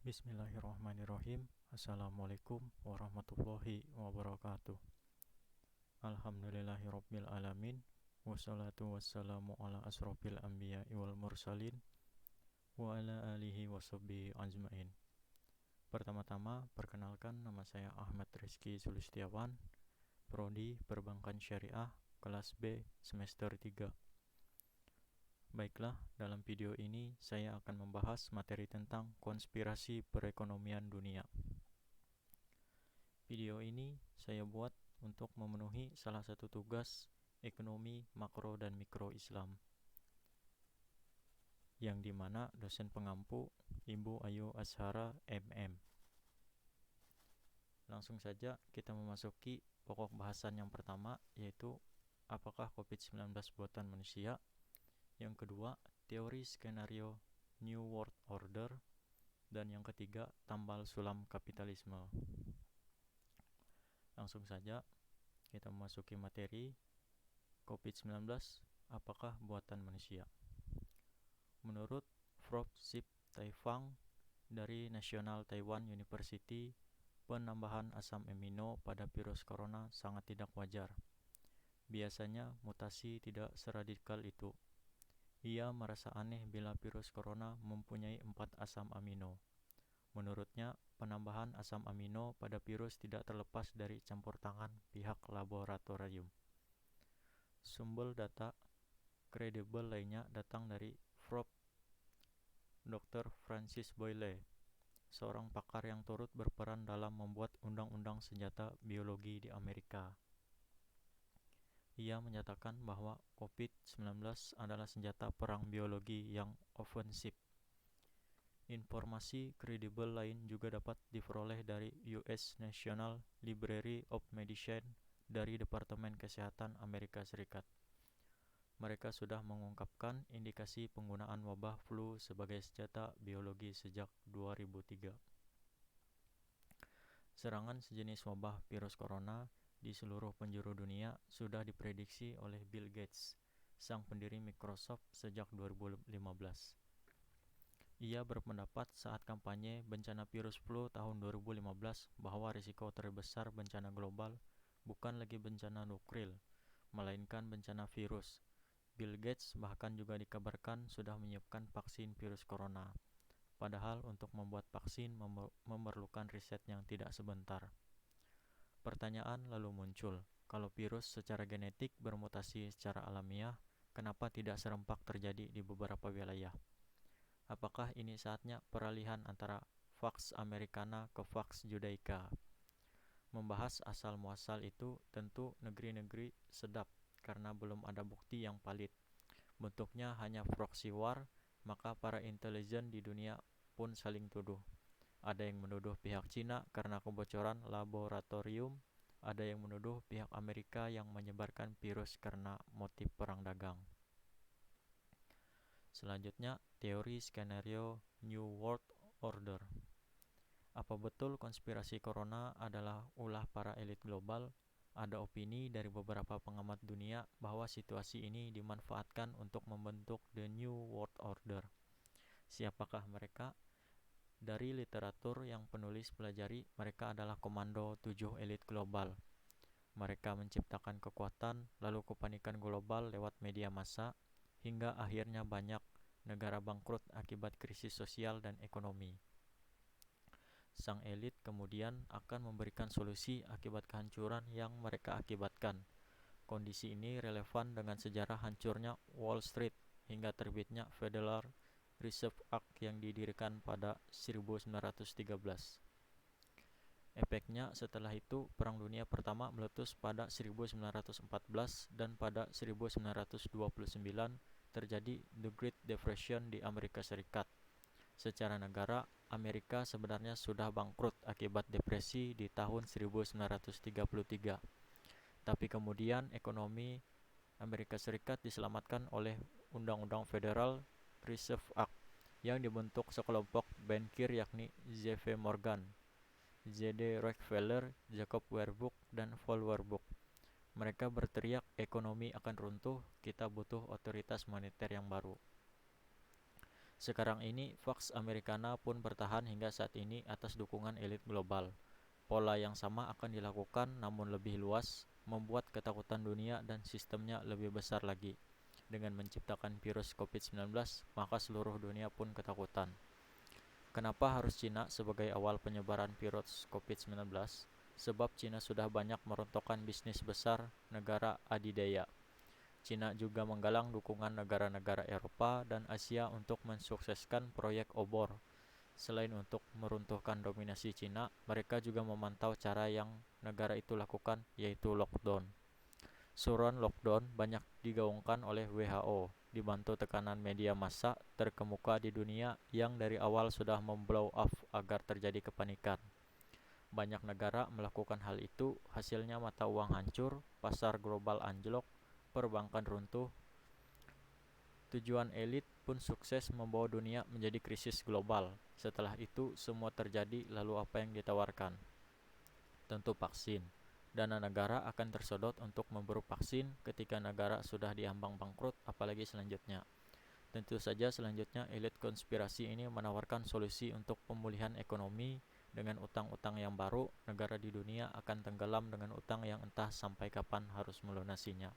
Bismillahirrahmanirrahim. Assalamualaikum warahmatullahi wabarakatuh. Alhamdulillahirabbil alamin. Wassalatu wassalamu ala asrofil anbiya'i wal mursalin wa ala alihi washabbihi ajmain. Pertama-tama, perkenalkan, nama saya Ahmad Rizky Sulistiawan, Prodi Perbankan Syariah, kelas B, semester 3. Baiklah, dalam video ini saya akan membahas materi tentang konspirasi perekonomian dunia. Video ini saya buat untuk memenuhi salah satu tugas ekonomi makro dan mikro Islam, yang dimana dosen pengampu Ibu Ayu Azhara MM. Langsung saja kita memasuki pokok bahasan yang pertama, yaitu apakah COVID-19 buatan manusia. Yang kedua, teori skenario New World Order. Dan yang ketiga, tambal sulam kapitalisme. Langsung saja kita memasuki materi COVID-19, apakah buatan manusia. Menurut Prof. Sip Taifang dari National Taiwan University, penambahan asam amino pada virus corona sangat tidak wajar. Biasanya mutasi tidak seradikal itu. Ia merasa aneh bila virus corona mempunyai 4 asam amino. Menurutnya, penambahan asam amino pada virus tidak terlepas dari campur tangan pihak laboratorium. Sumber data kredibel lainnya datang dari Prof. Dr. Francis Boyle, seorang pakar yang turut berperan dalam membuat undang-undang senjata biologi di Amerika. Ia menyatakan bahwa COVID-19 adalah senjata perang biologi yang ofensif. Informasi kredibel lain juga dapat diperoleh dari US National Library of Medicine dari Departemen Kesehatan Amerika Serikat. Mereka sudah mengungkapkan indikasi penggunaan wabah flu sebagai senjata biologi sejak 2003. Serangan sejenis wabah virus corona di seluruh penjuru dunia sudah diprediksi oleh Bill Gates, sang pendiri Microsoft, sejak 2015. Ia berpendapat saat kampanye bencana virus flu tahun 2015 bahwa risiko terbesar bencana global bukan lagi bencana nuklir, melainkan bencana virus. Bill Gates bahkan juga dikabarkan sudah menyiapkan vaksin virus corona. Padahal untuk membuat vaksin memerlukan riset yang tidak sebentar. Pertanyaan lalu muncul, kalau virus secara genetik bermutasi secara alamiah, kenapa tidak serempak terjadi di beberapa wilayah? Apakah ini saatnya peralihan antara Pax Americana ke Pax Judaica? Membahas asal-muasal itu tentu negeri-negeri sedap karena belum ada bukti yang valid. Bentuknya hanya proxy war, maka para intelijen di dunia pun saling tuduh. Ada yang menuduh pihak Cina karena kebocoran laboratorium, ada yang menuduh pihak Amerika yang menyebarkan virus karena motif perang dagang. Selanjutnya, teori skenario New World Order. Apa betul konspirasi corona adalah ulah para elit global? Ada opini dari beberapa pengamat dunia bahwa situasi ini dimanfaatkan untuk membentuk The New World Order. Siapakah mereka? Dari literatur yang penulis pelajari, mereka adalah komando 7 elit global. Mereka menciptakan kekuatan, lalu kepanikan global lewat media massa, hingga akhirnya banyak negara bangkrut akibat krisis sosial dan ekonomi. Sang elit kemudian akan memberikan solusi akibat kehancuran yang mereka akibatkan. Kondisi ini relevan dengan sejarah hancurnya Wall Street hingga terbitnya Federal Reserve Act yang didirikan pada 1913. Efeknya setelah itu, Perang Dunia Pertama meletus pada 1914 dan pada 1929 terjadi The Great Depression di Amerika Serikat. Secara negara, Amerika sebenarnya sudah bangkrut akibat depresi di tahun 1933. Tapi kemudian ekonomi Amerika Serikat diselamatkan oleh Undang-Undang Federal Reserve Act yang dibentuk sekelompok bankir yakni J.P. Morgan, J.D. Rockefeller, Jacob Warburg, dan Paul Warburg. Mereka berteriak ekonomi akan runtuh, kita butuh otoritas moneter yang baru. Sekarang ini, Pax Americana pun bertahan hingga saat ini atas dukungan elit global. Pola yang sama akan dilakukan namun lebih luas, membuat ketakutan dunia dan sistemnya lebih besar lagi. Dengan menciptakan virus COVID-19, maka seluruh dunia pun ketakutan. Kenapa harus Cina sebagai awal penyebaran virus COVID-19? Sebab Cina sudah banyak merontokkan bisnis besar negara adidaya. Cina juga menggalang dukungan negara-negara Eropa dan Asia untuk mensukseskan proyek obor. Selain untuk meruntuhkan dominasi Cina, mereka juga memantau cara yang negara itu lakukan, yaitu lockdown. Suruhan lockdown banyak digaungkan oleh WHO, dibantu tekanan media massa terkemuka di dunia yang dari awal sudah memblow up agar terjadi kepanikan. Banyak negara melakukan hal itu, hasilnya mata uang hancur, pasar global anjlok, perbankan runtuh. Tujuan elit pun sukses membawa dunia menjadi krisis global. Setelah itu, semua terjadi, lalu apa yang ditawarkan? Tentu vaksin. Dana negara akan tersedot untuk memburu vaksin ketika negara sudah diambang bangkrut, apalagi selanjutnya. Tentu saja selanjutnya elit konspirasi ini menawarkan solusi untuk pemulihan ekonomi. Dengan utang-utang yang baru, negara di dunia akan tenggelam dengan utang yang entah sampai kapan harus melunasinya.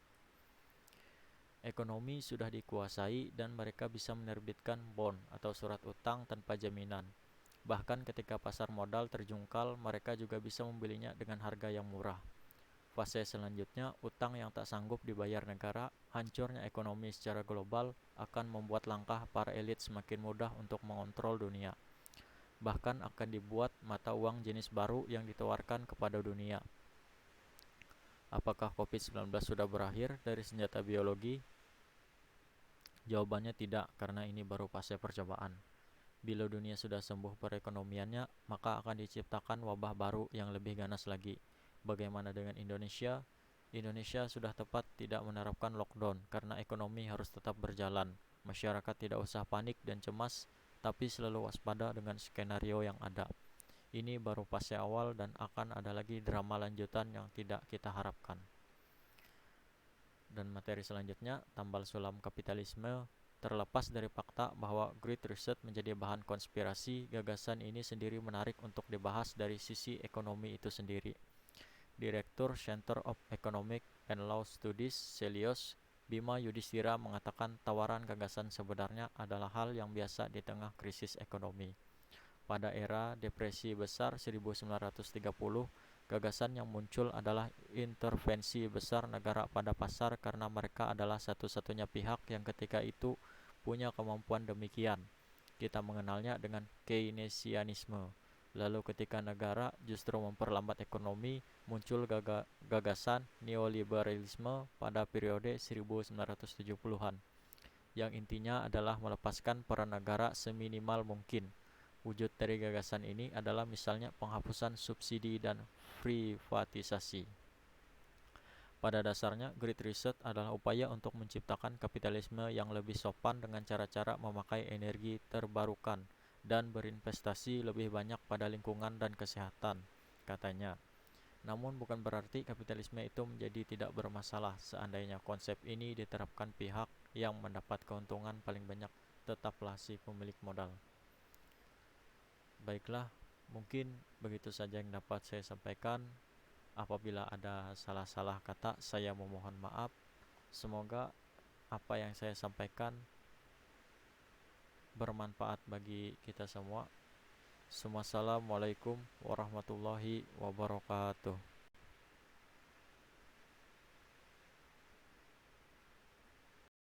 Ekonomi sudah dikuasai dan mereka bisa menerbitkan bond atau surat utang tanpa jaminan. Bahkan ketika pasar modal terjungkal, mereka juga bisa membelinya dengan harga yang murah. Fase selanjutnya, utang yang tak sanggup dibayar negara, hancurnya ekonomi secara global akan membuat langkah para elit semakin mudah untuk mengontrol dunia. Bahkan akan dibuat mata uang jenis baru yang ditawarkan kepada dunia. Apakah COVID-19 sudah berakhir dari senjata biologi? Jawabannya tidak, karena ini baru fase percobaan. Bila dunia sudah sembuh perekonomiannya, maka akan diciptakan wabah baru yang lebih ganas lagi. Bagaimana dengan Indonesia? Indonesia sudah tepat tidak menerapkan lockdown karena ekonomi harus tetap berjalan. Masyarakat tidak usah panik dan cemas, tapi selalu waspada dengan skenario yang ada. Ini baru fase awal dan akan ada lagi drama lanjutan yang tidak kita harapkan. Dan materi selanjutnya, tambal sulam kapitalisme. Terlepas dari fakta bahwa Great Reset menjadi bahan konspirasi, gagasan ini sendiri menarik untuk dibahas dari sisi ekonomi itu sendiri. Direktur Center of Economic and Law Studies, Celios Bima Yudhistira mengatakan tawaran gagasan sebenarnya adalah hal yang biasa di tengah krisis ekonomi. Pada era depresi besar 1930, gagasan yang muncul adalah intervensi besar negara pada pasar karena mereka adalah satu-satunya pihak yang ketika itu punya kemampuan demikian. Kita mengenalnya dengan Keynesianisme. Lalu ketika negara justru memperlambat ekonomi, muncul gagasan neoliberalisme pada periode 1970-an, yang intinya adalah melepaskan peran negara seminimal mungkin. Wujud dari gagasan ini adalah misalnya penghapusan subsidi dan privatisasi. Pada dasarnya, Great Reset adalah upaya untuk menciptakan kapitalisme yang lebih sopan dengan cara-cara memakai energi terbarukan dan berinvestasi lebih banyak pada lingkungan dan kesehatan, katanya. Namun bukan berarti kapitalisme itu menjadi tidak bermasalah seandainya konsep ini diterapkan pihak yang mendapat keuntungan paling banyak tetaplah si pemilik modal. Baiklah, mungkin begitu saja yang dapat saya sampaikan. Apabila ada salah-salah kata, saya memohon maaf. Semoga apa yang saya sampaikan bermanfaat bagi kita semua. Wassalamualaikum warahmatullahi wabarakatuh.